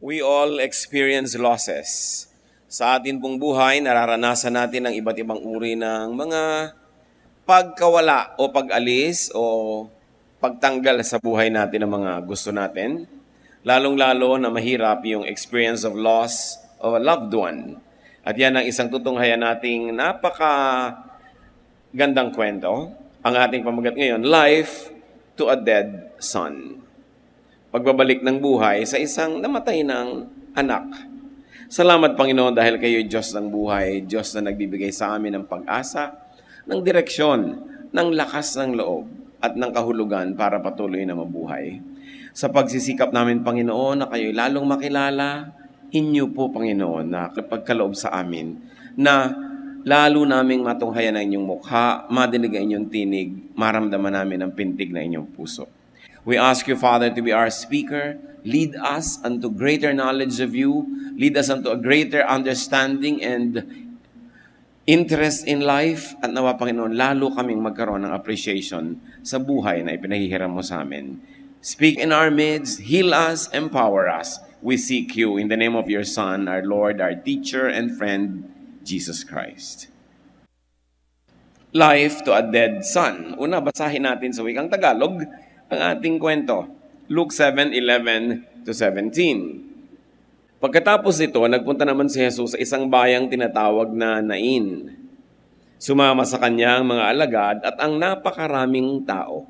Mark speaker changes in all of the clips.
Speaker 1: We all experience losses. Sa atin pong buhay, nararanasan natin ang iba't ibang uri ng mga pagkawala o pag-alis o pagtanggal sa buhay natin ng mga gusto natin. Lalong-lalo na mahirap yung experience of loss of a loved one. At yan ang isang tutunghayan nating napaka-gandang kwento. Ang ating pamagat ngayon, Life to a Dead Son. Pagbabalik ng buhay sa isang namatay ng anak. Salamat Panginoon dahil kayo Diyos ng buhay, Diyos na nagbibigay sa amin ng pag-asa, ng direksyon, ng lakas ng loob at ng kahulugan para patuloy na mabuhay. Sa pagsisikap namin Panginoon na kayo'y lalong makilala, inyo po Panginoon na pagkaloob sa amin na lalo naming matunghayan ang inyong mukha, madinig ang inyong tinig, maramdaman namin ang pintig na inyong puso. We ask you, Father, to be our speaker. Lead us unto greater knowledge of you. Lead us unto a greater understanding and interest in life. At nawa, Panginoon, lalo kaming magkaroon ng appreciation sa buhay na ipinahihiram mo sa amin. Speak in our midst, heal us, empower us. We seek you in the name of your Son, our Lord, our teacher and friend, Jesus Christ. Life to a Dead Son. Una, basahin natin sa wikang Tagalog ang ating kwento. Luke 7:11-17. Pagkatapos ito, nagpunta naman si Jesus sa isang bayang tinatawag na Nain. Sumama sa kanya ang mga alagad at ang napakaraming tao.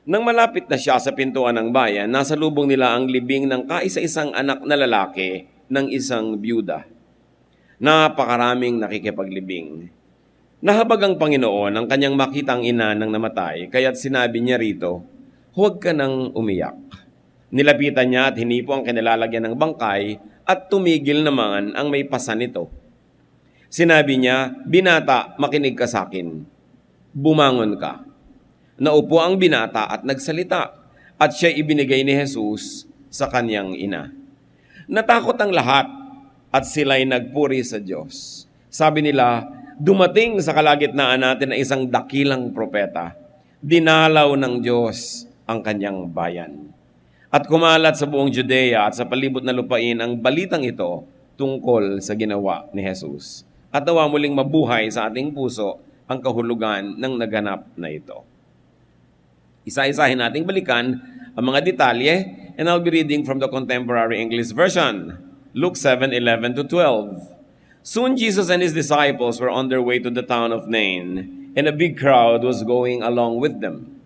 Speaker 1: Nang malapit na siya sa pintuan ng bayan, nasa lubong nila ang libing ng kaisa-isang anak na lalaki ng isang byuda. Napakaraming nakikipaglibing. Nahabag ang Panginoon ang kanyang makitang ina ng namatay, kaya't sinabi niya rito, huwag ka nang umiyak. Nilapitan niya at hinipo ang kinilalagyan ng bangkay at tumigil naman ang may pasan nito. Sinabi niya, binata, makinig ka sa akin. Bumangon ka. Naupo ang binata at nagsalita at siya ibinigay ni Jesus sa kanyang ina. Natakot ang lahat at sila'y nagpuri sa Diyos. Sabi nila, dumating sa kalagitnaan natin na isang dakilang propeta. Dinalaw ng Diyos ang kanyang bayan. At kumalat sa buong Judea at sa palibot na lupain ang balitang ito tungkol sa ginawa ni Jesus. At nawa muling mabuhay sa ating puso ang kahulugan ng naganap na ito. Isa-isahin nating balikan ang mga detalye and I'll be reading from the Contemporary English Version. Luke 7:11-12. Soon Jesus and his disciples were on their way to the town of Nain, and a big crowd was going along with them.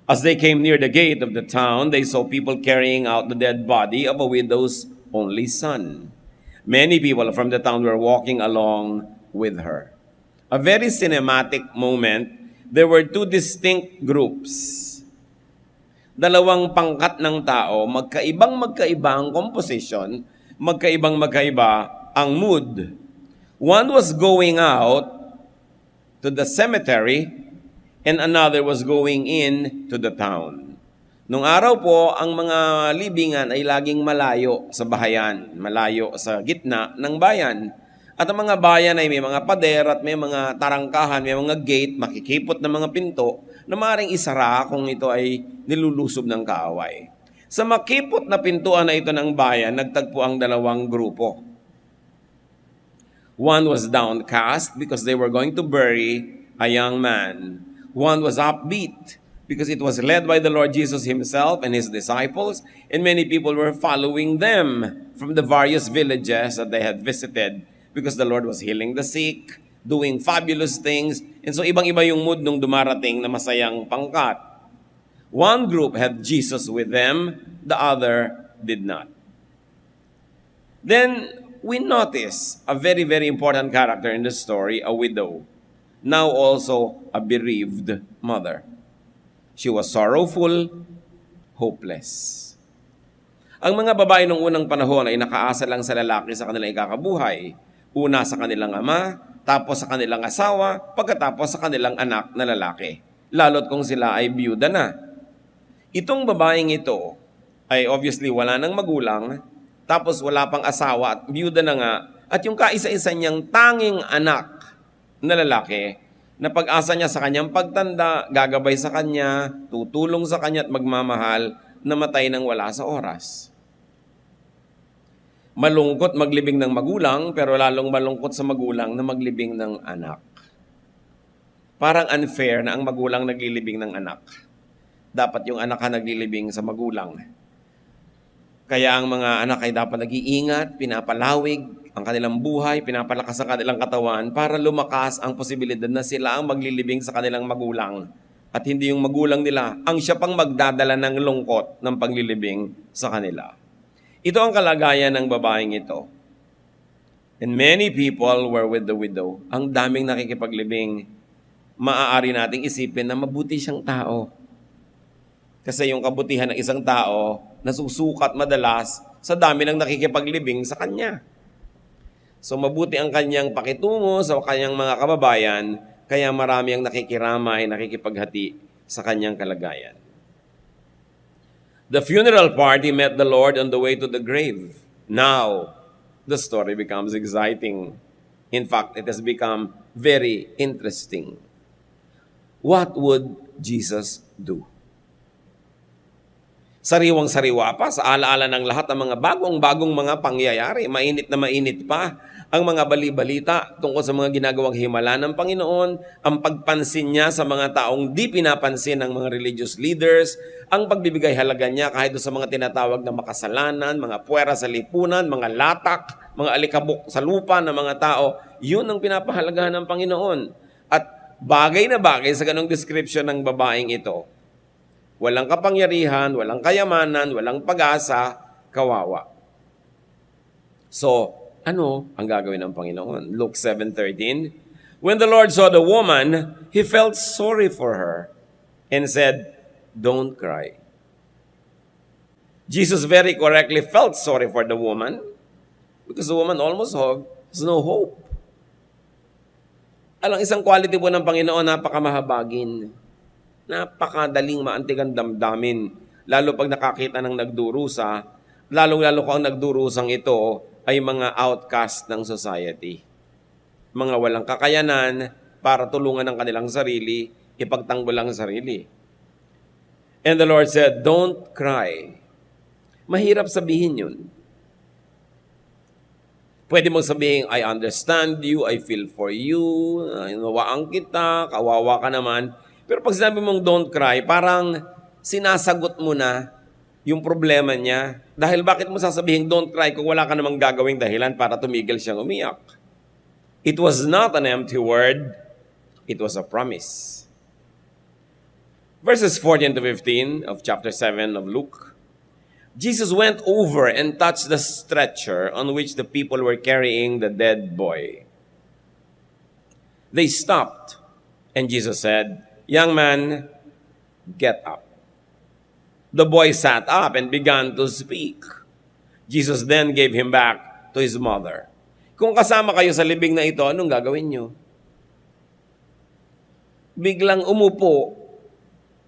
Speaker 1: As they came near the gate of the town, they saw people carrying out the dead body of a widow's only son. Many people from the town were walking along with her. A very cinematic moment. There were two distinct groups. Dalawang pangkat ng tao, magkaibang-magkaiba ang composition, magkaibang-magkaiba ang mood. One was going out to the cemetery and another was going in to the town. Nung araw po, ang mga libingan ay laging malayo sa bahayan, malayo sa gitna ng bayan. At ang mga bayan ay may mga pader at may mga tarangkahan, may mga gate, makikipot na mga pinto na maaaring isara kung ito ay nilulusob ng kaaway. Sa makipot na pintuan na ito ng bayan, nagtagpo ang dalawang grupo. One was downcast because they were going to bury a young man. One was upbeat because it was led by the Lord Jesus himself and his disciples, and many people were following them from the various villages that they had visited because the Lord was healing the sick, doing fabulous things, and so ibang-iba yung mood nung dumarating na masayang pangkat. One group had Jesus with them, the other did not. Then we notice a very, very important character in the story, a widow, now also a bereaved mother. She was sorrowful, hopeless. Ang mga babae nung unang panahon ay nakaasa lang sa lalaki sa kanilang ikakabuhay. Una sa kanilang ama, tapos sa kanilang asawa, pagkatapos sa kanilang anak na lalaki. Lalo't kung sila ay biyuda na. Itong babaeng ito ay obviously wala nang magulang, tapos wala pang asawa at biyuda na nga, at yung kaisa-isa niyang tanging anak na lalaki, na pag-asa niya sa kanyang pagtanda, gagabay sa kanya, tutulong sa kanya at magmamahal, namatay nang wala sa oras. Malungkot maglibing ng magulang, pero lalong malungkot sa magulang na maglibing ng anak. Parang unfair na ang magulang naglilibing ng anak. Dapat yung anak ang naglilibing sa magulang. Kaya ang mga anak ay dapat nag-iingat, pinapalawig ang kanilang buhay, pinapalakas ang kanilang katawan para lumakas ang posibilidad na sila ang maglilibing sa kanilang magulang. At hindi yung magulang nila ang siya pang magdadala ng lungkot ng paglilibing sa kanila. Ito ang kalagayan ng babaeng ito. And many people were with the widow. Ang daming nakikipaglibing. Maaari nating isipin na mabuti siyang tao. Kasi yung kabutihan ng isang tao, nasusukat madalas sa dami ng nakikipaglibing sa kanya. So mabuti ang kanyang pakitungo sa kanyang mga kababayan, kaya marami ang nakikiramay, nakikipaghati sa kanyang kalagayan. The funeral party met the Lord on the way to the grave. Now, the story becomes exciting. In fact, it has become very interesting. What would Jesus do? Sariwang-sariwa pa sa alaala ng lahat ng mga bagong-bagong mga pangyayari. Mainit na mainit pa ang mga bali-balita tungkol sa mga ginagawang himala ng Panginoon, ang pagpansin niya sa mga taong di pinapansin ng mga religious leaders, ang pagbibigay halaga niya kahit sa mga tinatawag na makasalanan, mga puwera sa lipunan, mga latak, mga alikabok sa lupa ng mga tao. Yun ang pinapahalagahan ng Panginoon. At bagay na bagay sa ganong description ng babaeng ito. Walang kapangyarihan, walang kayamanan, walang pag-asa, kawawa. So, ano ang gagawin ng Panginoon? Luke 7:13, when the Lord saw the woman, He felt sorry for her and said, "Don't cry." Jesus very correctly felt sorry for the woman because the woman almost has no hope. Alang isang quality po ng Panginoon, napakamahabagin. Napakadaling maantigang damdamin. Lalo pag nakakita ng nagdurusa, lalong-lalo ko ang nagdurusang ito ay mga outcast ng society. Mga walang kakayanan para tulungan ang kanilang sarili, ipagtanggol ang sarili. And the Lord said, "Don't cry." Mahirap sabihin yun. Pwede mong sabihin, "I understand you, I feel for you, hinawaan kita, kawawa ka naman." Pero pag sinabi mong don't cry, parang sinasagot mo na yung problema niya. Dahil bakit mo sasabihin don't cry kung wala ka namang gagawing dahilan para tumigil siyang umiyak? It was not an empty word. It was a promise. Verses 14 to 15 of chapter 7 of Luke. Jesus went over and touched the stretcher on which the people were carrying the dead boy. They stopped, and Jesus said, "Young man, get up." The boy sat up and began to speak. Jesus then gave him back to his mother. Kung kasama kayo sa libing na ito, anong gagawin nyo? Biglang umupo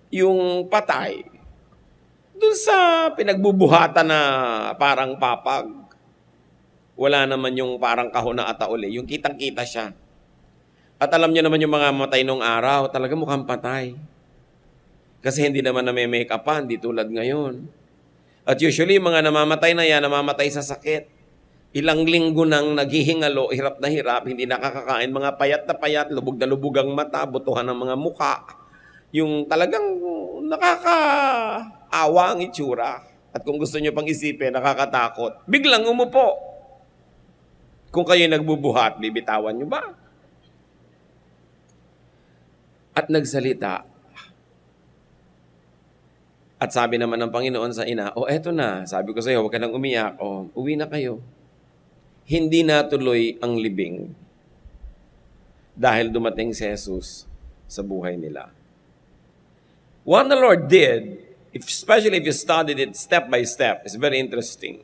Speaker 1: yung patay doon sa pinagbubuhatan na parang papag. Wala naman yung parang kahon na atauli. Yung kitang-kita siya. At alam niyo naman yung mga matay nung araw, talaga mukhang patay. Kasi hindi naman na may make-upan, di tulad ngayon. At usually, mga namamatay na yan, namamatay sa sakit. Ilang linggo nang naghihingalo, hirap na hirap, hindi nakakakain, mga payat na payat, lubog na lubog ang mata, butuhan ng mga muka. Yung talagang nakakaawa ang itsura. At kung gusto niyo pang isipin, nakakatakot. Biglang umupo. Kung kayo nagbubuhat, bibitawan niyo ba? At nagsalita. At sabi naman ng Panginoon sa ina, eto na, sabi ko sa iyo, huwag ka nang umiyak, uwi na kayo. Hindi natuloy ang libing dahil dumating si Jesus sa buhay nila. What the Lord did, especially if you studied it step by step, is very interesting.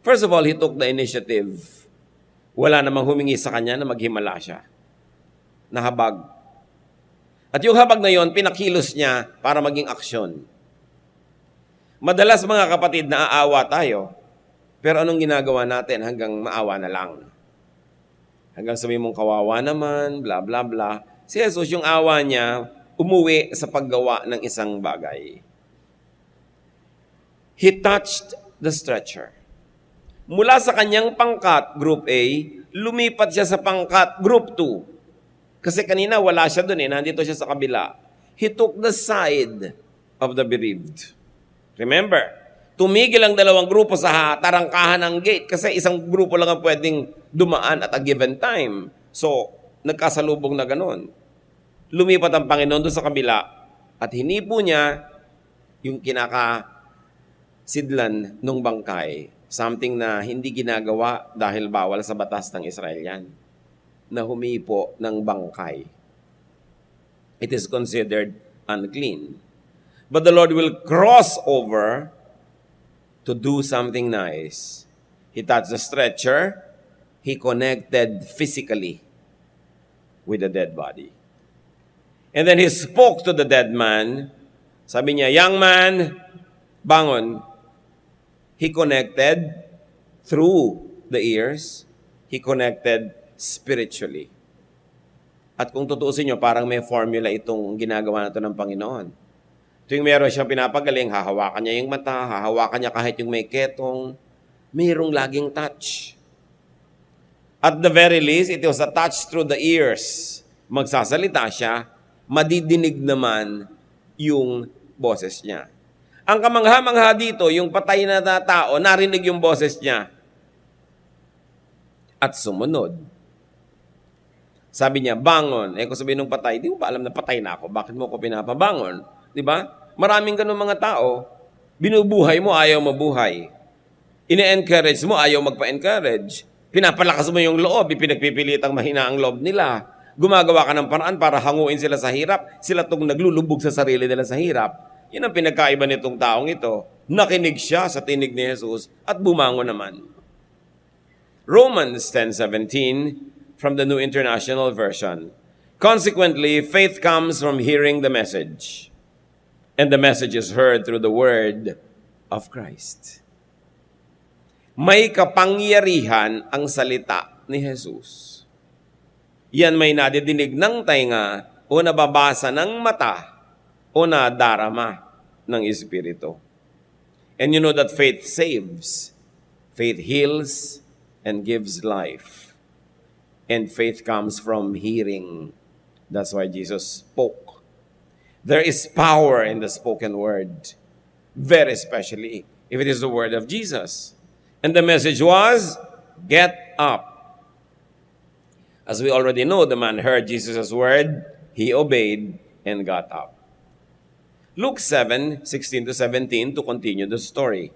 Speaker 1: First of all, He took the initiative. Wala namang humingi sa Kanya na maghimala siya. Nahabag. At yung habag na yon, pinakilos niya para maging aksyon. Madalas mga kapatid, naaawa tayo. Pero anong ginagawa natin hanggang maawa na lang? Hanggang sabihin mong kawawa naman, bla bla bla. Si Jesus, yung awa niya, umuwi sa paggawa ng isang bagay. He touched the stretcher. Mula sa kanyang pangkat, Group A, lumipat siya sa pangkat, Group 2. Kasi kanina wala siya doon nandito siya sa kabila. He took the side of the bereaved. Remember, tumigil ang dalawang grupo sa tarangkahan ng gate kasi isang grupo lang ang pwedeng dumaan at a given time. So, nagkasalubong na ganon. Lumipat ang Panginoon doon sa kabila at hinipo niya yung kinakasidlan ng bangkay. Something na hindi ginagawa dahil bawal sa batas ng Israel yan. Na humipo ng bangkay. It is considered unclean. But the Lord will cross over to do something nice. He touched the stretcher. He connected physically with the dead body. And then he spoke to the dead man. Sabi niya, young man, bangon. He connected through the ears. He connected spiritually. At kung tutuusin nyo, parang may formula itong ginagawa na ito ng Panginoon. Tuwing meron siyang pinapagaling, hahawakan niya yung mata, hahawakan niya kahit yung may ketong, mayroong laging touch. At the very least, it was a touch through the ears. Magsasalita siya, madidinig naman yung boses niya. Ang kamangha-mangha dito, yung patay na tao, narinig yung boses niya. At sumunod. Sabi niya, bangon. Kung sabihin ng patay, di mo ba alam na patay na ako? Bakit mo ko pinapabangon? Di ba? Maraming ganun mga tao. Binubuhay mo, ayaw mabuhay. Ine-encourage mo, ayaw magpa-encourage. Pinapalakas mo yung loob, pinagpipilitang mahina ang loob nila. Gumagawa ka ng paraan para hanguin sila sa hirap. Sila itong naglulubog sa sarili nila sa hirap. Yun ang pinagkaiba nitong taong ito. Nakinig siya sa tinig ni Jesus at bumangon naman. Romans 10:17 from the New International Version. Consequently, faith comes from hearing the message. And the message is heard through the word of Christ. May kapangyarihan ang salita ni Jesus. Yan may nadidinig ng tainga o nababasa ng mata o nadarama ng Espiritu. And you know that faith saves. Faith heals and gives life. And faith comes from hearing. That's why Jesus spoke. There is power in the spoken word. Very especially if it is the word of Jesus. And the message was, get up. As we already know, the man heard Jesus' word, he obeyed, and got up. Luke 7:16-17 to continue the story.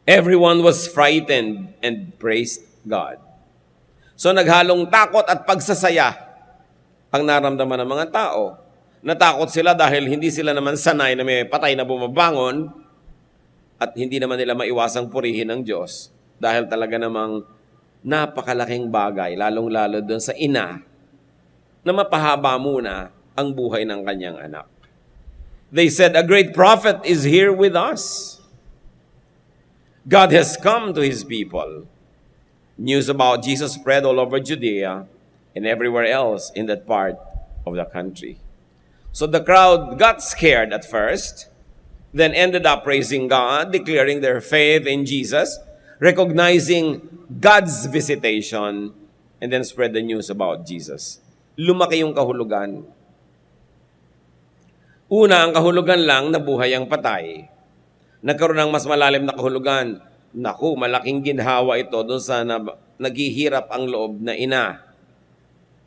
Speaker 1: Everyone was frightened and praised God. So naghalong takot at pagsasaya ang naramdaman ng mga tao. Natakot sila dahil hindi sila naman sanay na may patay na bumabangon at hindi naman nila maiwasang purihin ng Diyos dahil talaga namang napakalaking bagay, lalong-lalo doon sa ina na mapahaba muna ang buhay ng kanyang anak. They said, a great prophet is here with us. God has come to His people. News about Jesus spread all over Judea and everywhere else in that part of the country. So the crowd got scared at first, then ended up praising God, declaring their faith in Jesus, recognizing God's visitation, and then spread the news about Jesus. Lumaki yung kahulugan. Una, ang kahulugan lang na buhay ang patay. Nagkaroon ng mas malalim na kahulugan. Naku, malaking ginhawa ito doon sa naghihirap ang loob na ina.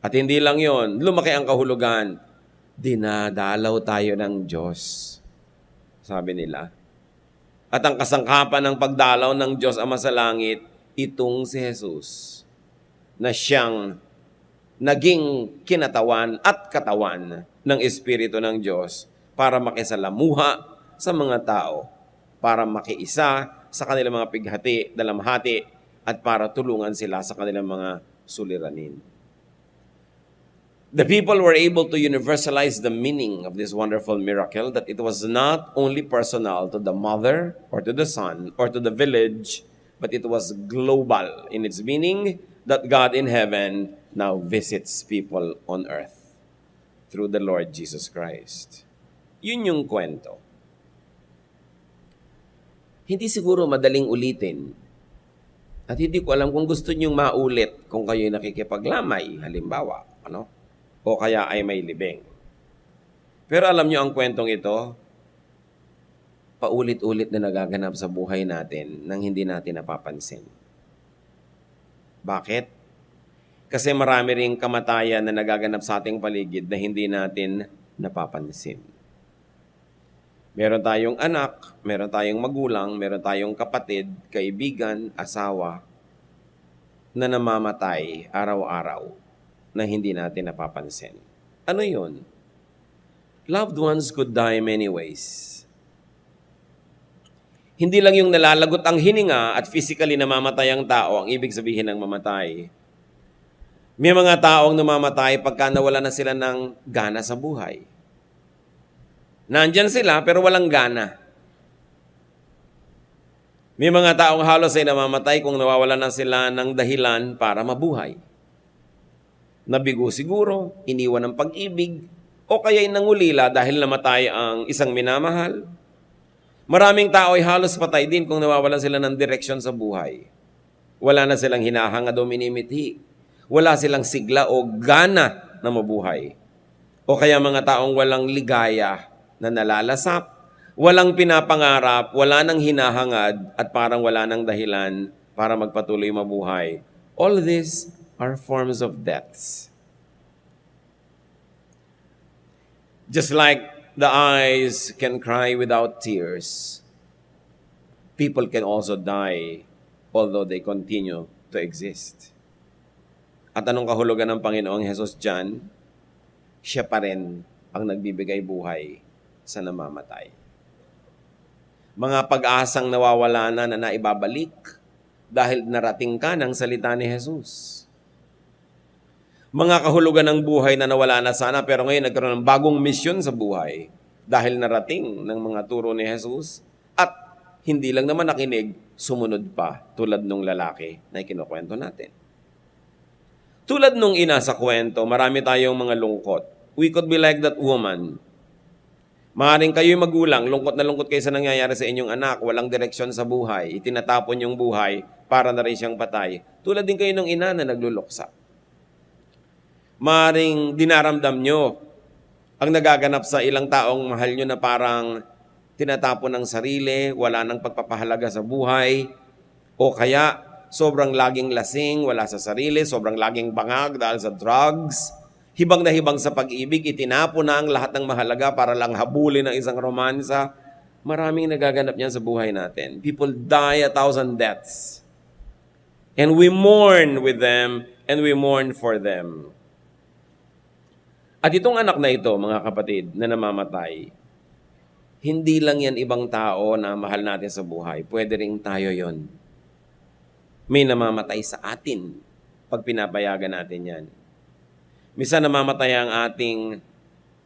Speaker 1: At hindi lang yon, lumaki ang kahulugan. Dinadalaw tayo ng Diyos, sabi nila. At ang kasangkapan ng pagdalaw ng Diyos Ama sa langit, itong si Jesus, na siyang naging kinatawan at katawan ng Espiritu ng Diyos para makisalamuha sa mga tao, para makiisa sa kanilang mga pighati, dalamhati, at para tulungan sila sa kanilang mga suliranin. The people were able to universalize the meaning of this wonderful miracle, that it was not only personal to the mother or to the son or to the village, but it was global in its meaning, that God in heaven now visits people on earth through the Lord Jesus Christ. Yun yung kwento. Hindi siguro madaling ulitin. At hindi ko alam kung gusto nyong maulit kung kayo'y nakikipaglamay, halimbawa, o kaya ay may libing. Pero alam nyo ang kwentong ito, paulit-ulit na nagaganap sa buhay natin nang hindi natin napapansin. Bakit? Kasi marami ring kamatayan na nagaganap sa ating paligid na hindi natin napapansin. Meron tayong anak, meron tayong magulang, meron tayong kapatid, kaibigan, asawa na namamatay araw-araw na hindi natin napapansin. Ano yun? Loved ones could die many ways. Hindi lang yung nalalagot ang hininga at physically namamatay ang tao ang ibig sabihin ng mamatay. May mga taong namamatay pagka nawala na sila ng gana sa buhay. Nandyan sila pero walang gana. May mga taong halos ay namamatay kung nawawalan na sila ng dahilan para mabuhay. Nabigo siguro, iniwan ng pag-ibig, o kaya'y nangulila dahil namatay ang isang minamahal. Maraming tao ay halos patay din kung nawawalan sila ng direksyon sa buhay. Wala na silang hinahangad o minimithi. Wala silang sigla o gana na mabuhay. O kaya mga taong walang ligaya na nalalasap, walang pinapangarap, wala nang hinahangad, at parang wala nang dahilan para magpatuloy mabuhay. All these are forms of deaths. Just like the eyes can cry without tears, people can also die although they continue to exist. At anong kahulugan ng Panginoong Hesus dyan? Siya pa rin ang nagbibigay buhay sa namamatay. Mga pag-asang nawawala na naibabalik dahil narating ka ng salita ni Jesus. Mga kahulugan ng buhay na nawala na sana pero ngayon nagkaroon ng bagong misyon sa buhay dahil narating ng mga turo ni Jesus at hindi lang naman nakinig, sumunod pa tulad nung lalaki na ikinukwento natin. Tulad nung ina sa kwento, marami tayong mga lungkot. We could be like that woman. Maaaring kayo'y magulang, lungkot na lungkot kayo sa nangyayari sa inyong anak, walang direksyon sa buhay, itinatapon yung buhay para na rin siyang patay. Tulad din kayo ng ina na nagluluksa. Maaaring dinaramdam nyo ang nagaganap sa ilang taong mahal nyo na parang tinatapon ng sarili, wala nang pagpapahalaga sa buhay, o kaya sobrang laging lasing, wala sa sarili, sobrang laging bangag dahil sa drugs, hibang na hibang sa pag-ibig, itinapon na ang lahat ng mahalaga para lang habulin ng isang romansa. Maraming nagaganap niyan sa buhay natin. People die 1,000 deaths. And we mourn with them and we mourn for them. At itong anak na ito, mga kapatid, na namamatay, hindi lang yan ibang tao na mahal natin sa buhay. Pwede rin tayo yon. May namamatay sa atin pag pinapayagan natin yan. Minsan namamatay ang ating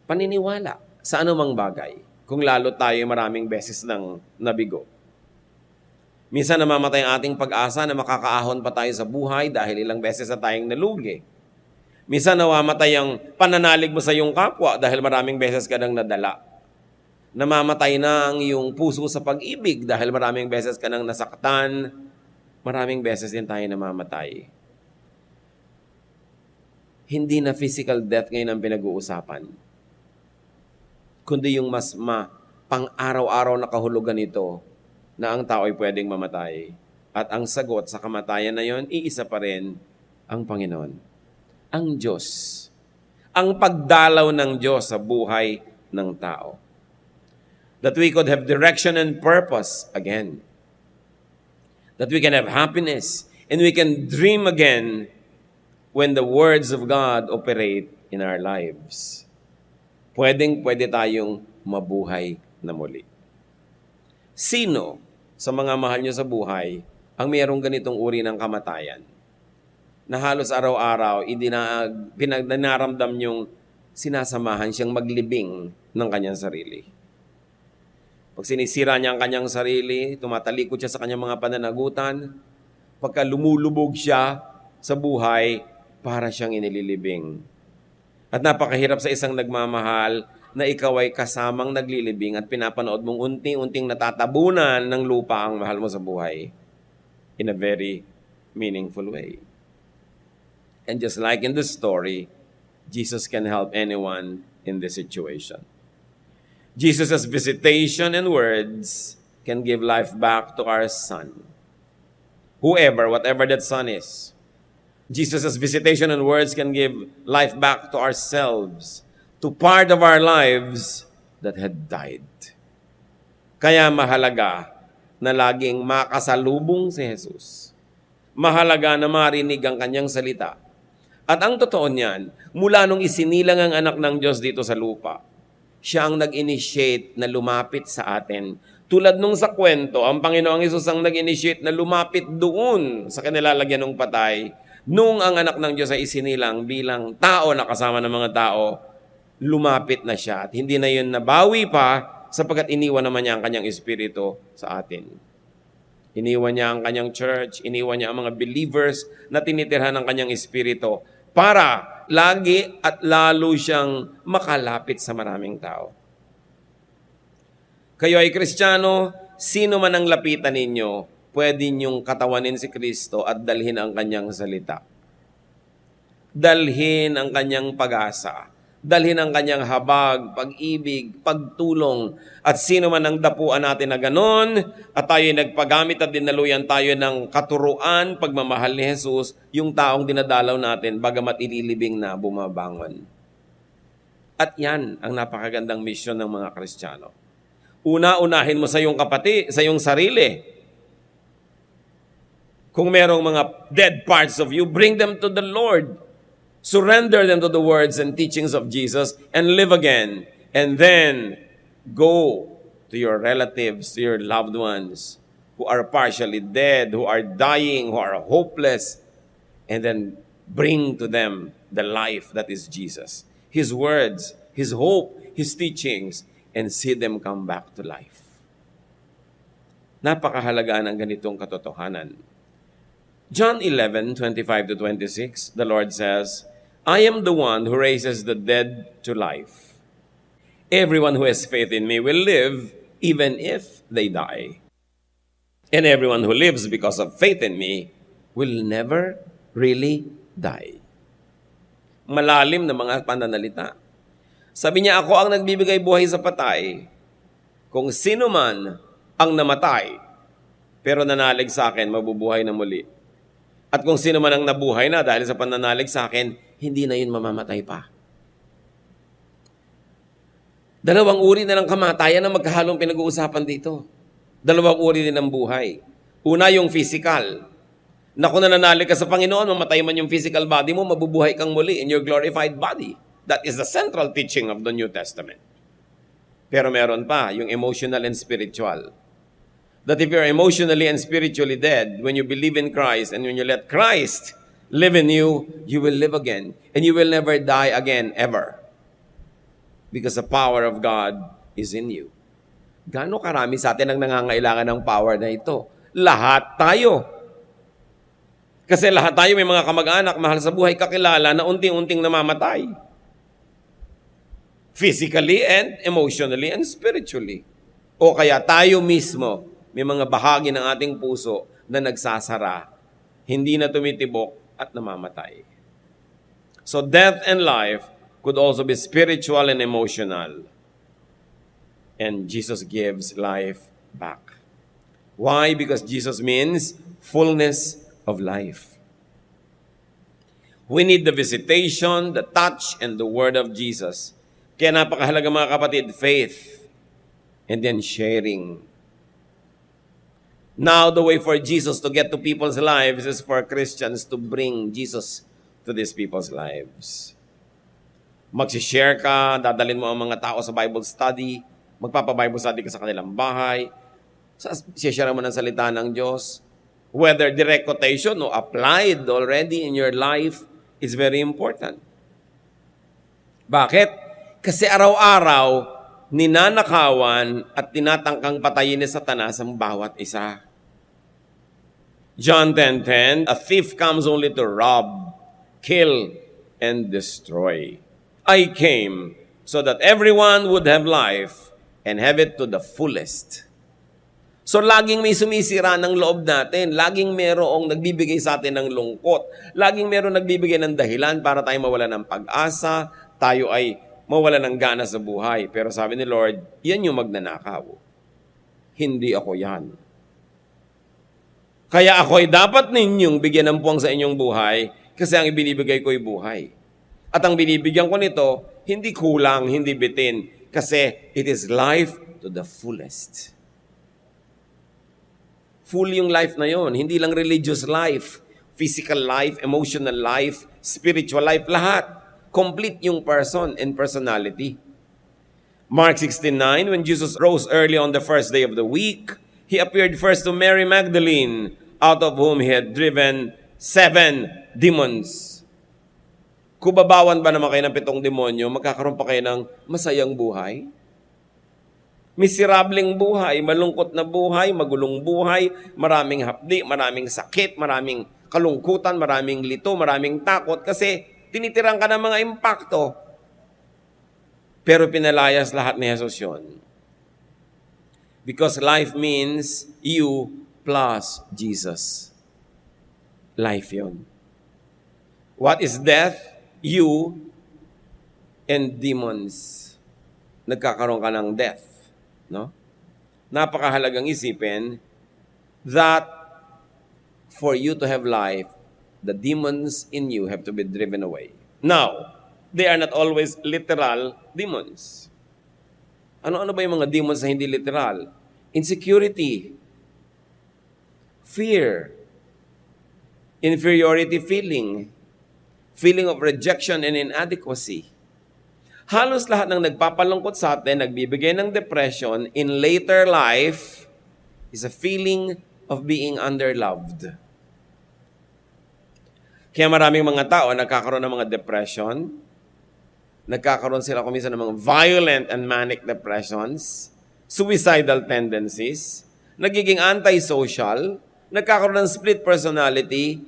Speaker 1: paniniwala sa anumang bagay kung lalo tayo maraming beses nang nabigo. Minsan namamatay ang ating pag-asa na makakaahon pa tayo sa buhay dahil ilang beses na tayong nalugi. Minsan namamatay ang pananalig mo sa iyong kapwa dahil maraming beses ka nang nadala. Namamatay na ang iyong puso sa pag-ibig dahil maraming beses ka nang nasaktan. Maraming beses din tayo namamatay. Hindi na physical death ngayon ang pinag-uusapan, kundi yung mas pang-araw-araw na kahulugan nito na ang tao ay pwedeng mamatay. At ang sagot sa kamatayan na yon, iisa pa rin ang Panginoon, ang Diyos. Ang pagdalaw ng Diyos sa buhay ng tao. That we could have direction and purpose again. That we can have happiness and we can dream again when the words of God operate in our lives. Pwede tayong mabuhay na muli. Sino sa mga mahal nyo sa buhay ang mayroong ganitong uri ng kamatayan na halos araw-araw dinaramdam nyong sinasamahan siyang maglibing ng kanyang sarili? Pag sinisira niya ang kanyang sarili, tumatalikod siya sa kanyang mga pananagutan, pagka lumulubog siya sa buhay, para siyang inililibing. At napakahirap sa isang nagmamahal na ikaw ay kasamang naglilibing at pinapanood mong unti-unting natatabunan ng lupa ang mahal mo sa buhay in a very meaningful way. And just like in the story, Jesus can help anyone in this situation. Jesus' visitation and words can give life back to our son. Whatever that son is. Jesus' visitation and words can give life back to ourselves, to part of our lives that had died. Kaya mahalaga na laging makasalubong si Jesus. Mahalaga na marinig ang kanyang salita. At ang totoo niyan, mula nung isinilang ang anak ng Diyos dito sa lupa, siya ang nag-initiate na lumapit sa atin. Tulad nung sa kwento, ang Panginoong Hesus ang nag-initiate na lumapit doon sa kanilalagyan ng patay. Nung ang anak ng Diyos ay isinilang bilang tao na kasama ng mga tao, lumapit na siya. At hindi na yun nabawi pa sapagkat iniwan naman niya ang kanyang espiritu sa atin. Iniwan niya ang kanyang church, iniwan niya ang mga believers na tinitirhan ng kanyang espiritu para lagi at lalo siyang makalapit sa maraming tao. Kayo ay Kristiyano, sino man ang lapitan ninyo, pwede niyong katawanin si Kristo at dalhin ang kanyang salita. Dalhin ang kanyang pag-asa. Dalhin ang kanyang habag, pag-ibig, pagtulong. At sino man ang dapuan natin na ganon, at tayo'y nagpagamit at dinaluyan tayo ng katuruan, pagmamahal ni Jesus, yung taong dinadalaw natin, bagamat ililibing na bumabangon. At yan ang napakagandang misyon ng mga Kristiyano. Una-unahin mo sa iyong sa iyong sarili. Kung merong mga dead parts of you, bring them to the Lord. Surrender them to the words and teachings of Jesus and live again. And then go to your relatives, to your loved ones who are partially dead, who are dying, who are hopeless, and then bring to them the life that is Jesus. His words, His hope, His teachings, and see them come back to life. Napakahalaga ng ganitong katotohanan. John 11:25-26, the Lord says, I am the one who raises the dead to life. Everyone who has faith in me will live even if they die. And everyone who lives because of faith in me will never really die. Malalim na mga pananalita. Sabi niya, ako ang nagbibigay buhay sa patay. Kung sino man ang namatay, pero nanalig sa akin, mabubuhay na muli. At kung sino man ang nabuhay na dahil sa pananalig sa akin, hindi na yun mamamatay pa. Dalawang uri na ng kamatayan na magkahalong pinag-uusapan dito. Dalawang uri din ng buhay. Una, yung physical. Na kung nananalig ka sa Panginoon, mamatay man yung physical body mo, mabubuhay kang muli in your glorified body. That is the central teaching of the New Testament. Pero meron pa, yung emotional and spiritual. That if you're emotionally and spiritually dead, when you believe in Christ and when you let Christ live in you, you will live again. And you will never die again, ever. Because the power of God is in you. Gaano karami sa atin ang nangangailangan ng power na ito? Lahat tayo. Kasi lahat tayo may mga kamag-anak, mahal sa buhay, kakilala na unting-unting namamatay. Physically and emotionally and spiritually. O kaya tayo mismo, may mga bahagi ng ating puso na nagsasara, hindi na tumitibok at namamatay. So death and life could also be spiritual and emotional. And Jesus gives life back. Why? Because Jesus means fullness of life. We need the visitation, the touch, and the word of Jesus. Kaya napakahalaga mga kapatid, faith, and then sharing. Now, the way for Jesus to get to people's lives is for Christians to bring Jesus to these people's lives. Magsishare ka, dadalhin mo ang mga tao sa Bible study, magpapa-Bible study ka sa kanilang bahay, share mo ng salita ng Diyos. Whether direct quotation o applied already in your life is very important. Bakit? Kasi araw-araw, ninanakawan at tinatangkang patayin ni Satanas ang bawat isa. John 10:10, a thief comes only to rob, kill, and destroy. I came so that everyone would have life and have it to the fullest. So, laging may sumisira ng loob natin. Laging merong nagbibigay sa atin ng lungkot. Laging merong nagbibigay ng dahilan para tayo mawala ng pag-asa, tayo ay mawala ng gana sa buhay. Pero sabi ni Lord, yan yung magnanakaw. Hindi ako yan. Kaya ako ay dapat ninyong bigyan ng puwang sa inyong buhay kasi ang ibinibigay ko ay buhay. At ang binibigyan ko nito, hindi kulang, hindi bitin. Kasi it is life to the fullest. Full yung life na yon, hindi lang religious life, physical life, emotional life, spiritual life, lahat. Complete yung person and personality. Mark 16:9, when Jesus rose early on the first day of the week, He appeared first to Mary Magdalene, out of whom He had driven 7 demons. Kubabawan ba naman kayo ng 7 demonyo, magkakaroon pa kayo ng masayang buhay? Miserableng buhay, malungkot na buhay, magulong buhay, maraming hapdi, maraming sakit, maraming kalungkutan, maraming lito, maraming takot kasi tinitirang ka ng mga impakto. Pero pinalayas lahat ni Jesus yun. Because life means you plus Jesus. Life yun. What is death? You and demons. Nagkakaroon ka ng death. No? Napakahalagang isipin that for you to have life, the demons in you have to be driven away. Now, they are not always literal demons. Ano-ano ba yung mga demons na hindi literal? Insecurity, fear, inferiority feeling, feeling of rejection and inadequacy. Halos lahat ng nagpapalungkot sa atin, nagbibigay ng depression in later life is a feeling of being underloved. Kaya maraming mga tao nagkakaroon ng mga depression, nagkakaroon sila kuminsan ng mga violent and manic depressions, suicidal tendencies, nagiging antisocial, nagkakaroon ng split personality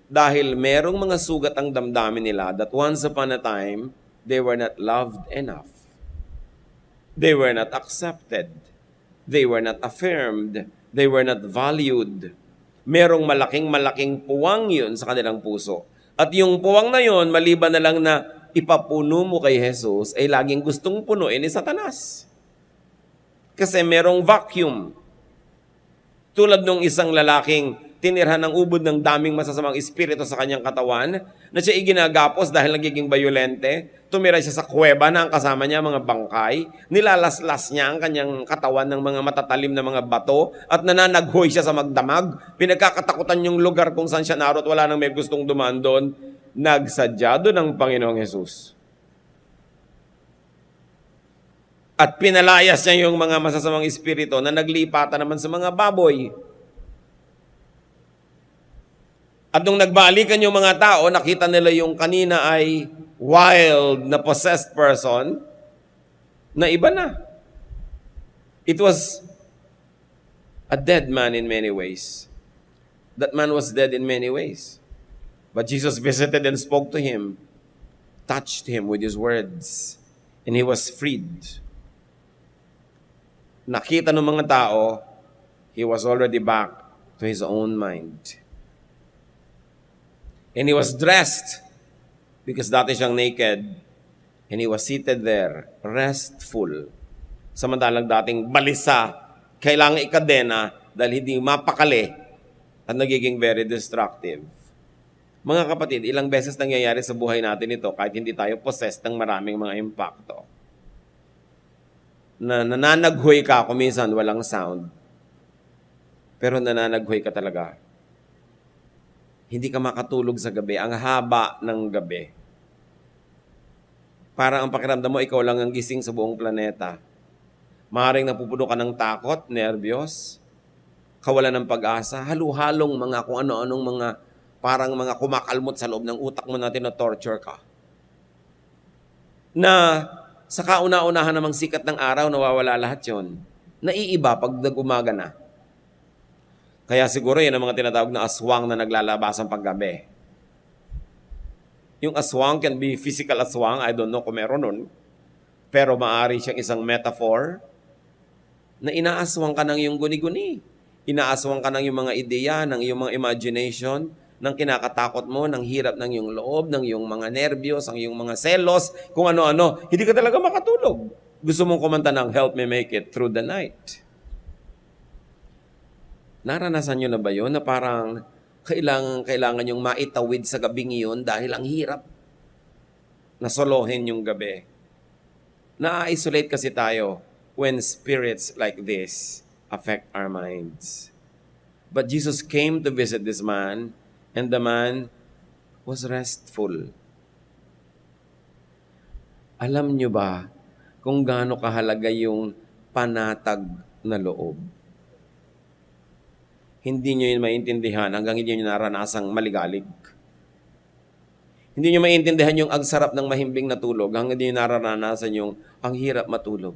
Speaker 1: dahil merong mga sugat ang damdamin nila that once upon a time, they were not loved enough. They were not accepted. They were not affirmed. They were not valued. Merong malaking puwang yun sa kanilang puso. At yung puwang na yun, maliban na lang na ipapuno mo kay Jesus, ay laging gustong punuin ni Satanas. Kasi merong vacuum. Tulad nung isang lalaking tinirhan ng ubod ng daming masasamang espiritu sa kanyang katawan, na siya iginagapos dahil nagiging bayolente, tumira siya sa kuweba na ang kasama niya mga bangkay, nilalaslas niya ang kanyang katawan ng mga matatalim na mga bato, at nananaghoy siya sa magdamag, pinagkakatakutan yung lugar kung saan siya naroon at wala nang may gustong dumaan doon, nagsadya doon ng Panginoong Hesus. At pinalayas niya yung mga masasamang espiritu na naglipatan naman sa mga baboy. At nung nagbalikan yung mga tao, nakita nila yung kanina ay wild na possessed person na iba na. It was a dead man in many ways. That man was dead in many ways. But Jesus visited and spoke to him, touched him with his words, and he was freed. Nakita ng mga tao, he was already back to his own mind. And he was dressed because dati siyang naked. And he was seated there, restful. Samantalang dating balisa, kailangan ikadena dahil hindi mapakali at nagiging very destructive. Mga kapatid, ilang beses nangyayari sa buhay natin ito kahit hindi tayo possessed ng maraming mga impacto. Na nananaghoy ka, kuminsan walang sound. Pero nananaghoy ka talaga. Hindi ka makatulog sa gabi. Ang haba ng gabi. Parang ang pakiramdam mo, ikaw lang ang gising sa buong planeta. Maaaring napupuno ka ng takot, nervyos, kawalan ng pag-asa, halu-halong mga kung ano-anong mga, parang mga kumakalmot sa loob ng utak mo natin na torture ka. Na sa kauna-unahan namang sikat ng araw, nawawala lahat yon. Naiiba pag nag-umaga na. Kaya siguro yan ang mga tinatawag na aswang na naglalabasan paggabi. Yung aswang can be physical aswang, I don't know kung meron nun. Pero maaari siyang isang metaphor na inaaswang ka ng iyong guni-guni. Inaaswang ka ng iyong mga ideya, ng iyong mga imagination, ng kinakatakot mo, ng hirap ng iyong loob, ng iyong mga nerbiyos, ang iyong mga selos, kung ano-ano. Hindi ka talaga makatulog. Gusto mong kumanta ng Help Me Make It Through the Night. Naranasan nyo na ba yun na parang kailangan yung maitawid sa gabing iyon dahil ang hirap na solohin yung gabi? Na-isolate kasi tayo when spirits like this affect our minds. But Jesus came to visit this man, and the man was restful. Alam nyo ba kung gaano kahalaga yung panatag na loob? Hindi nyo yun maintindihan hanggang hindi nyo naranasang maligalig. Hindi nyo maintindihan yung ang sarap ng mahimbing na tulog hanggang hindi nyo naranasan yung ang hirap matulog.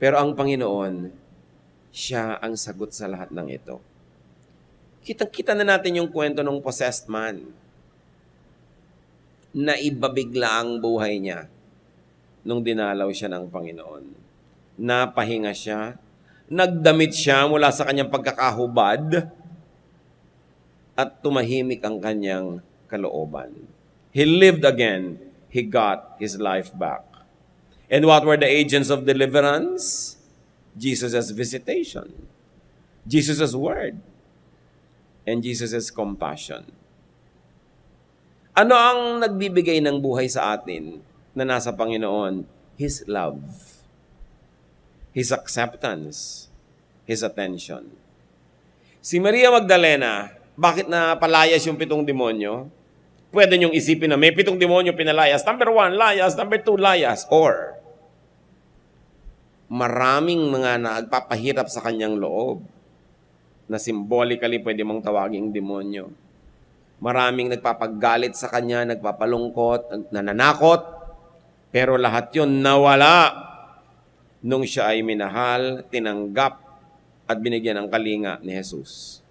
Speaker 1: Pero ang Panginoon, siya ang sagot sa lahat ng ito. Kita na natin yung kwento ng possessed man na ibabigla ang buhay niya nung dinalaw siya ng Panginoon. Napahinga siya, nagdamit siya mula sa kanyang pagkakahubad, at tumahimik ang kanyang kalooban. He lived again. He got his life back. And what were the agents of deliverance? Jesus' visitation, Jesus' word, and Jesus' compassion. Ano ang nagbibigay ng buhay sa atin na nasa Panginoon? His love, His acceptance, His attention. Si Maria Magdalena, bakit na palayas yung 7 demonyo? Pwede niyong isipin na may 7 demonyo pinalayas. Number 1, layas. Number 2, layas. Or, maraming mga nagpapahirap sa kanyang loob na symbolically pwede mong tawaging demonyo. Maraming nagpapagalit sa kanya, nagpapalungkot, nananakot, pero lahat yun nawala nung siya ay minahal, tinanggap, at binigyan ng kalinga ni Jesus.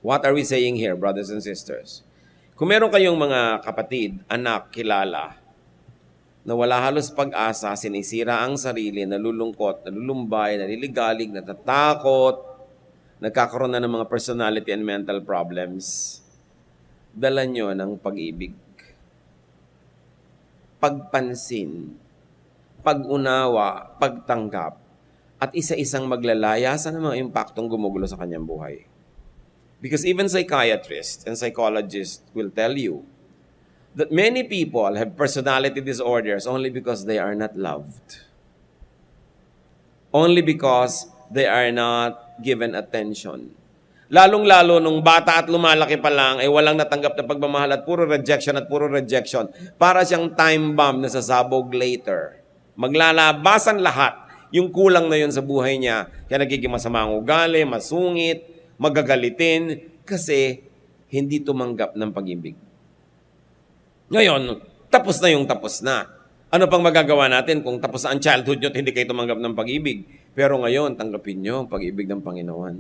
Speaker 1: What are we saying here, brothers and sisters? Kung meron kayong mga kapatid, anak, kilala, na wala halos pag-asa, sinisira ang sarili, nalulungkot, nalulumbay, naliligalig, natatakot, nagkakaroon na ng mga personality and mental problems, dala nyo ng pag-ibig, pagpansin, pag-unawa, pagtanggap, at isa-isang maglalaya sa mga impaktong gumugulo sa kanyang buhay. Because even psychiatrists and psychologists will tell you that many people have personality disorders only because they are not loved. Only because they are not given attention. Lalong-lalo nung bata at lumalaki pa lang ay walang natanggap na pagmamahal at puro rejection. Para siyang time bomb na sasabog later. Maglalabasan lahat yung kulang na yun sa buhay niya. Kaya nagiging masama ang ugali, masungit, magagalitin kasi hindi tumanggap ng pag-ibig. Ngayon, tapos na yung tapos na. Ano pang magagawa natin kung tapos na ang childhood nyo at hindi kayo tumanggap ng pag-ibig? Pero ngayon, tanggapin nyo ang pag-ibig ng Panginoon.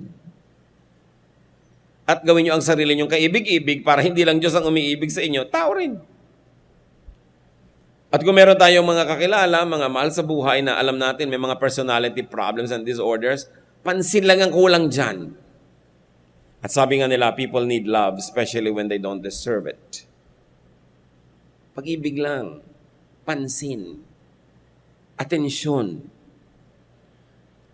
Speaker 1: At gawin nyo ang sarili nyong kaibig-ibig para hindi lang Diyos ang umiibig sa inyo, tao rin. At kung meron tayong mga kakilala, mga mahal sa buhay na alam natin may mga personality problems and disorders, pansin lang ang kulang dyan. At sabi nga nila, people need love, especially when they don't deserve it. Pag-ibig lang, pansin, atensyon.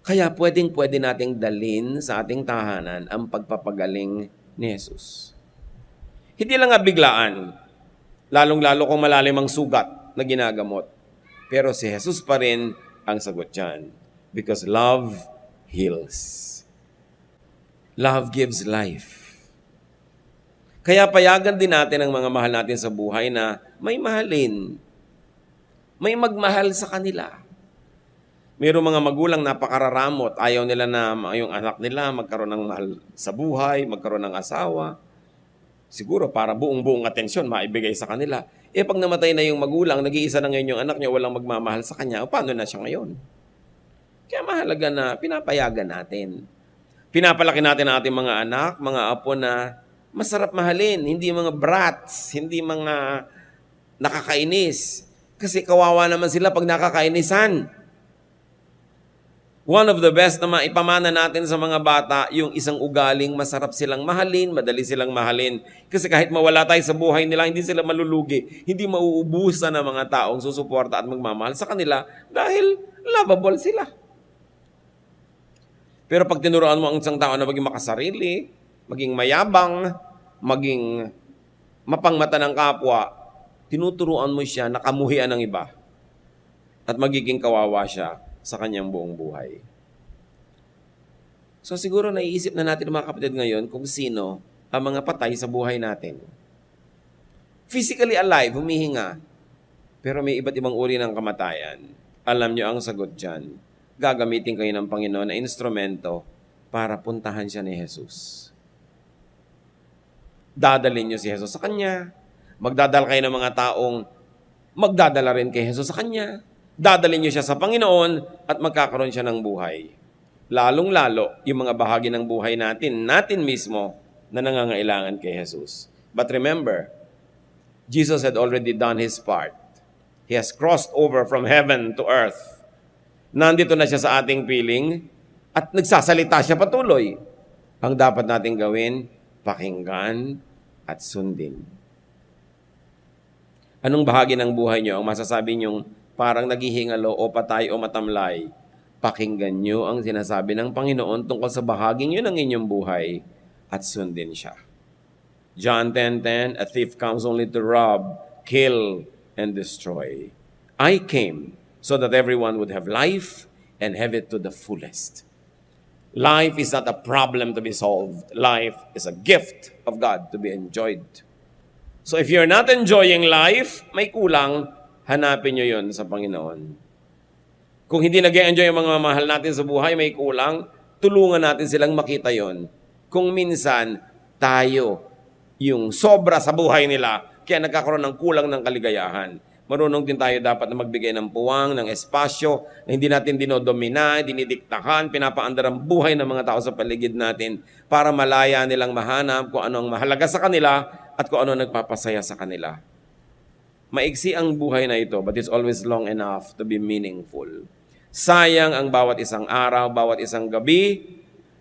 Speaker 1: Kaya pwede nating dalhin sa ating tahanan ang pagpapagaling ni Jesus. Hindi lang nga biglaan, lalong-lalo kung malalim ang sugat na ginagamot. Pero si Jesus pa rin ang sagot dyan. Because love heals. Love gives life. Kaya payagan din natin ang mga mahal natin sa buhay na may mahalin. May magmahal sa kanila. Mayroong mga magulang napakararamot. Ayaw nila na yung anak nila magkaroon ng mahal sa buhay, magkaroon ng asawa. Siguro para buong-buong atensyon maibigay sa kanila. Pag namatay na yung magulang, nag-iisa na ngayon yung anak niya, walang magmamahal sa kanya, paano na siya ngayon? Kaya mahalaga na pinapayagan natin. Pinapalaki natin ang ating mga anak, mga apo na masarap mahalin, hindi mga brats, hindi mga nakakainis. Kasi kawawa naman sila pag nakakainisan. One of the best na maipamana natin sa mga bata, yung isang ugaling masarap silang mahalin, madali silang mahalin. Kasi kahit mawala tayo sa buhay nila, hindi sila malulugi. Hindi mauubusan ng mga taong susuporta at magmamahal sa kanila dahil lovable sila. Pero pag tinuruan mo ang isang tao na maging makasarili, maging mayabang, maging mapangmata ng kapwa, tinuturuan mo siya na kamuhian ng iba at magiging kawawa siya sa kanyang buong buhay. So siguro naiisip na natin mga kapatid ngayon kung sino ang mga patay sa buhay natin. Physically alive, humihinga, pero may iba't ibang uri ng kamatayan. Alam nyo ang sagot dyan. Gagamitin kayo ng Panginoon na instrumento para puntahan siya ni Jesus. Dadalhin nyo si Jesus sa Kanya. Magdadala kayo ng mga taong magdadala rin kay Jesus sa Kanya. Dadalhin nyo siya sa Panginoon at magkakaroon siya ng buhay. Lalong-lalo yung mga bahagi ng buhay natin mismo na nangangailangan kay Jesus. But remember, Jesus had already done His part. He has crossed over from heaven to earth. Nandito na siya sa ating piling at nagsasalita siya patuloy. Ang dapat nating gawin, pakinggan at sundin. Anong bahagi ng buhay nyo ang masasabi nyong parang naghihingalo o patay o matamlay? Pakinggan nyo ang sinasabi ng Panginoon tungkol sa bahaging yun ng inyong buhay at sundin siya. John 10:10, a thief comes only to rob, kill, and destroy. I came so that everyone would have life and have it to the fullest. Life is not a problem to be solved. Life is a gift of God to be enjoyed. So if you're not enjoying life, may kulang, hanapin nyo yun sa Panginoon. Kung hindi nag-enjoy yung mga mahal natin sa buhay, may kulang, tulungan natin silang makita yon. Kung minsan, tayo, yung sobra sa buhay nila, kaya nagkakaroon ng kulang ng kaligayahan. Marunong din tayo dapat na magbigay ng puwang, ng espasyo, na hindi natin dinodomina, dinidiktahan, pinapaandar ang buhay ng mga tao sa paligid natin para malaya nilang mahanap kung ano ang mahalaga sa kanila at kung ano nagpapasaya sa kanila. Maigsi ang buhay na ito, but it's always long enough to be meaningful. Sayang ang bawat isang araw, bawat isang gabi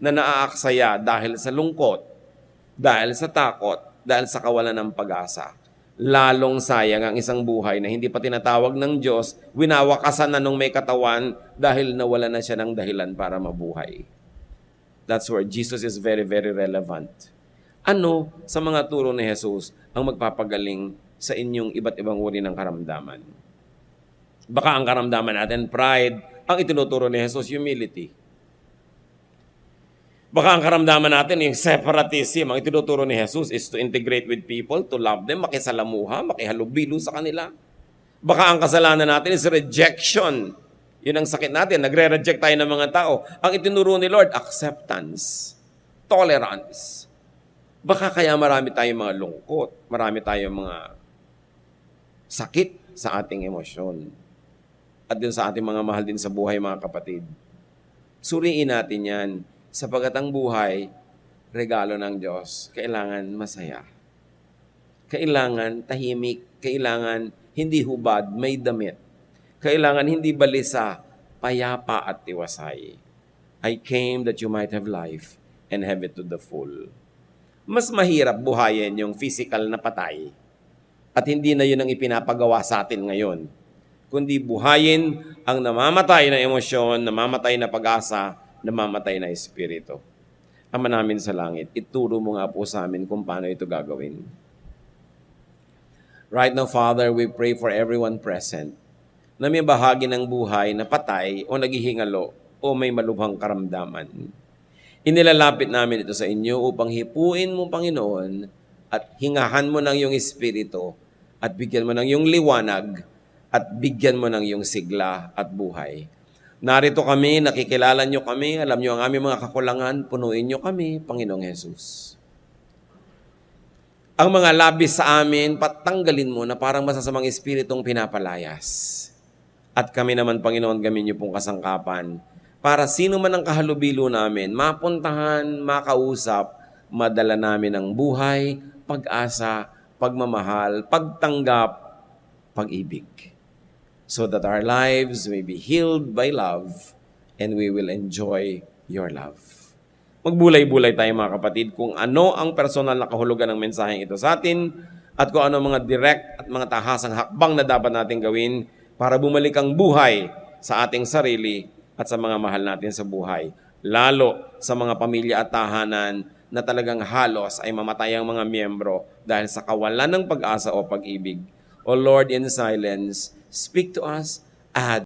Speaker 1: na naaaksaya dahil sa lungkot, dahil sa takot, dahil sa kawalan ng pag-asa. Lalong sayang ang isang buhay na hindi pa tinatawag ng Diyos, winawakasan na nung may katawan dahil nawala na siya ng dahilan para mabuhay. That's where Jesus is very, very relevant. Ano sa mga turo ni Jesus ang magpapagaling sa inyong iba't ibang uri ng karamdaman? Baka ang karamdaman natin, pride. Ang itinuturo ni Jesus, humility. Baka ang karamdaman natin, yung separatism. Ang itinuturo ni Jesus is to integrate with people, to love them, makisalamuha, makihalubilo sa kanila. Baka ang kasalanan natin is rejection. Yun ang sakit natin. Nagre-reject tayo ng mga tao. Ang itinuro ni Lord, acceptance, tolerance. Baka kaya marami tayong mga lungkot, marami tayong mga sakit sa ating emosyon. At din sa ating mga mahal din sa buhay, mga kapatid. Suriin natin yan, sapagat ang buhay, regalo ng Diyos, kailangan masaya. Kailangan tahimik, kailangan hindi hubad, may damit. Kailangan hindi balisa, payapa at tiwasay. I came that you might have life and have it to the full. Mas mahirap buhayin yung physical na patay. At hindi na yun ang ipinapagawa sa atin ngayon. Kundi buhayin ang namamatay na emosyon, namamatay na pag-asa, namamatay na espiritu. Ama namin sa langit, ituro mo nga po sa amin kung paano ito gagawin. Right now, Father, we pray for everyone present na may bahagi ng buhay na patay o naghihingalo o may malubhang karamdaman. Inilalapit namin ito sa inyo upang hipuin mo, Panginoon, at hingahan mo ng iyong espiritu at bigyan mo ng iyong liwanag at bigyan mo ng iyong sigla at buhay. Narito kami, nakikilala nyo kami, alam nyo ang aming mga kakulangan, punuin nyo kami, Panginoong Jesus. Ang mga labis sa amin, patanggalin mo na parang masasamang espiritong pinapalayas. At kami naman, Panginoon, gamin nyo pong kasangkapan para sino man ang kahalubilo namin, mapuntahan, makausap, madala namin ang buhay, pag-asa, pagmamahal, pagtanggap, pag-ibig. So that our lives may be healed by love and we will enjoy your love. Magbulay-bulay tayo mga kapatid kung ano ang personal na kahulugan ng mensaheng ito sa atin at kung ano ang mga direct at mga tahasang hakbang na dapat natin gawin para bumalik ang buhay sa ating sarili at sa mga mahal natin sa buhay. Lalo sa mga pamilya at tahanan na talagang halos ay mamatay ang mga miyembro dahil sa kawalan ng pag-asa o pag-ibig. O Lord, in silence, speak to us, add